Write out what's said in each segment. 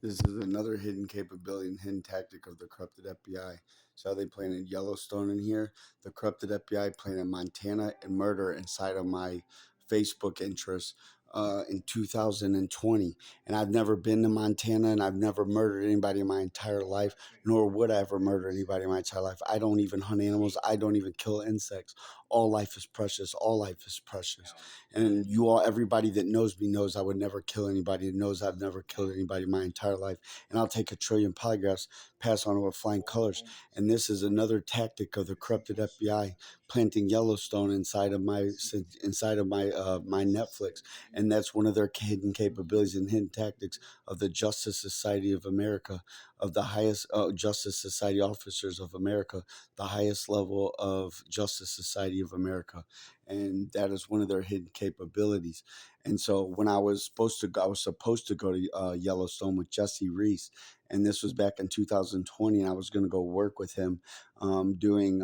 This is another hidden capability and hidden tactic of the corrupted FBI. So they planted Yellowstone in here. The corrupted FBI planted Montana and murder inside of my Facebook interest in 2020. And I've never been to Montana and I've never murdered anybody in my entire life, nor would I ever murder anybody in my entire life. I don't even hunt animals. I don't even kill insects. All life is precious. All life is precious. And you all, everybody that knows me knows I would never kill anybody, and knows I've never killed anybody in my entire life. And I'll take 1,000,000,000 polygraphs, pass on with flying colors. And this is another tactic of the corrupted FBI planting Yellowstone inside of my Netflix. And that's one of their hidden capabilities and hidden tactics of the Justice Society of America, of the highest Justice Society officers of America, the highest level of Justice Society of America. And that is one of their hidden capabilities. And so when I was supposed to go to Yellowstone with Jesse Reese, and this was back in 2020, and I was going to go work with him doing.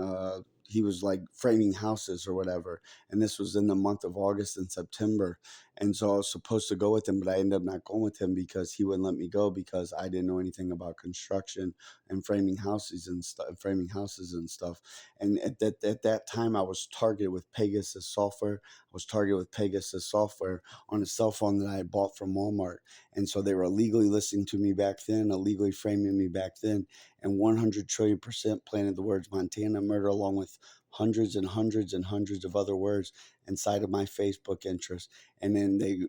He was like framing houses or whatever, and this was in the month of August and September. And so I was supposed to go with him, but I ended up not going with him because he wouldn't let me go because I didn't know anything about construction and framing houses and stuff. And at that time, I was targeted with Pegasus software. I was targeted with Pegasus software on a cell phone that I had bought from Walmart. And so they were illegally listening to me back then, illegally framing me back then, and 100 trillion% planted the words Montana murder along with hundreds and hundreds and hundreds of other words inside of my Facebook interest. And then they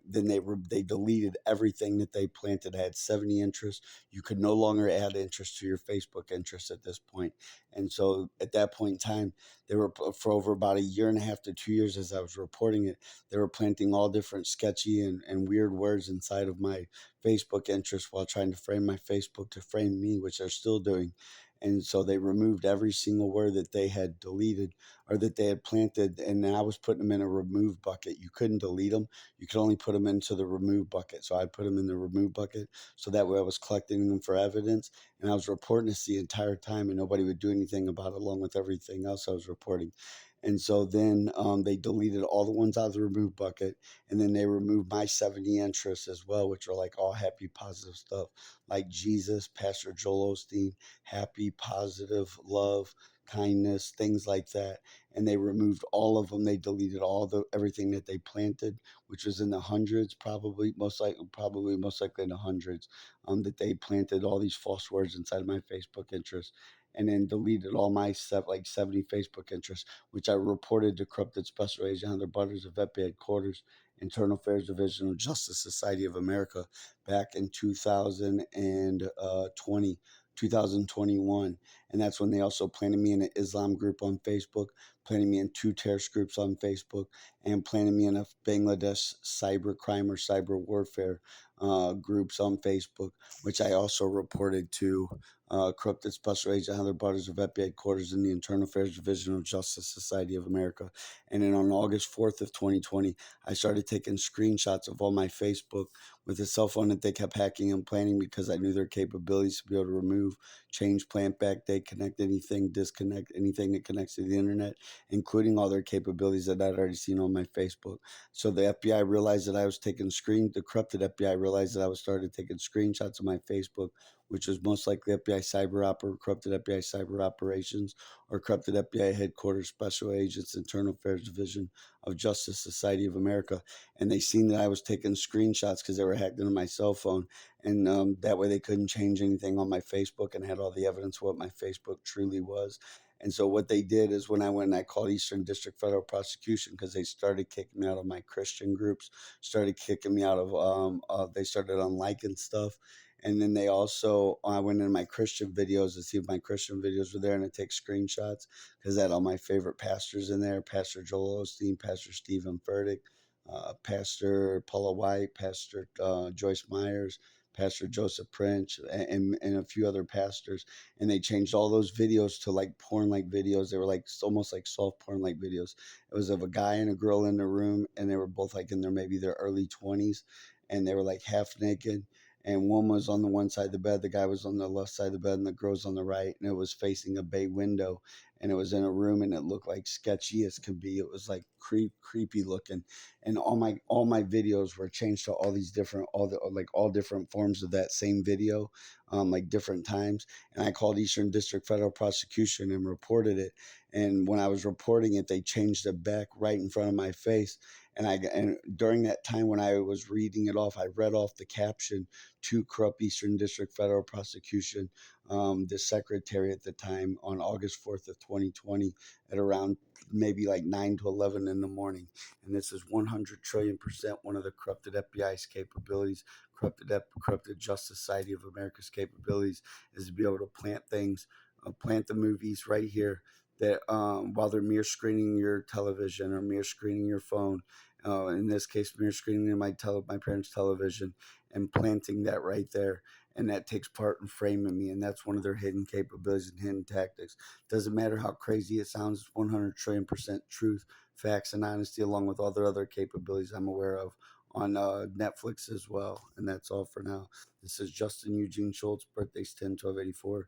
deleted everything that they planted. I had 70 interests. You could no longer add interest to your Facebook interest at this point. And so at that point in time, they were, for over about a year and a half to 2 years as I was reporting it, they were planting all different sketchy and weird words inside of my Facebook interest while trying to frame my Facebook to frame me, which they're still doing. And so they removed every single word that they had deleted or that they had planted. And then I was putting them in a remove bucket. You couldn't delete them. You could only put them into the remove bucket. So I put them in the remove bucket. So that way I was collecting them for evidence. And I was reporting this the entire time, and nobody would do anything about it, along with everything else I was reporting. And so then they deleted all the ones out of the remove bucket, and then they removed my 70 interests as well, which are like all happy, positive stuff, like Jesus, Pastor Joel Osteen, happy, positive, love, kindness, things like that. And they removed all of them. They deleted everything that they planted, which was in the hundreds, probably most likely in the hundreds, that they planted all these false words inside of my Facebook interest, and then deleted all my 70 Facebook interests, which I reported to Corrupted Special Agent Hunter Butters of FBI Headquarters, Internal Affairs Division of Justice Society of America, back in 2020, 2021. And that's when they also planted me in an Islam group on Facebook, planted me in 2 terrorist groups on Facebook, and planted me in a Bangladesh cyber crime or cyber warfare groups on Facebook, which I also reported to Corrupted Special Agent Heather Butters of FBI Headquarters in the Internal Affairs Division of Justice Society of America. And then on August 4th of 2020, I started taking screenshots of all my Facebook with a cell phone that they kept hacking and planning, because I knew their capabilities to be able to remove, change, plant back, deconnect anything, disconnect anything that connects to the internet, including all their capabilities that I'd already seen on my Facebook. So the FBI realized that I was the corrupted FBI realized that I was started taking screenshots of my Facebook, which was most likely corrupted FBI cyber operations, or corrupted FBI headquarters, special agents, internal affairs division of Justice Society of America. And they seen that I was taking screenshots because they were hacked into my cell phone. And that way they couldn't change anything on my Facebook, and had all the evidence of what my Facebook truly was. And so what they did is, when I went and I called Eastern District Federal Prosecution, because they started kicking me out of my Christian groups, started kicking me out of, they started unliking stuff. And then I went in my Christian videos to see if my Christian videos were there, and I take screenshots because I had all my favorite pastors in there: Pastor Joel Osteen, Pastor Stephen Furtick, Pastor Paula White, Pastor Joyce Myers, Pastor Joseph Prince, and a few other pastors. And they changed all those videos to like porn like videos. They were like almost like soft porn like videos. It was of a guy and a girl in the room, and they were both like in maybe their early 20s, and they were like half naked. and one was on the one side of the bed, the guy was on the left side of the bed, and the girl's on the right, and it was facing a bay window, and it was in a room, and it looked like sketchy as could be. It was like creepy looking, and all my videos were changed to all these different all different forms of that same video, like different times. And I called Eastern District Federal Prosecution and reported it. And when I was reporting it, they changed it back right in front of my face. And during that time when I was reading it off, I read off the caption to corrupt Eastern District Federal Prosecution, the secretary at the time, on August 4th of 2020 at around maybe like 9 to 11 in the morning. And this is 100 trillion% one of the corrupted FBI's capabilities, corrupted Justice Society of America's capabilities, is to be able to plant things, plant the movies right here that while they're mirror screening your television or mirror screening your phone, in this case, mirror screening my parents' television, and planting that right there. And that takes part in framing me, and that's one of their hidden capabilities and hidden tactics. Doesn't matter how crazy it sounds, it's 100 trillion% truth, facts, and honesty, along with all the other capabilities I'm aware of on Netflix as well. And that's all for now. This is Justin Eugene Schultz, birthday's 10/12/84.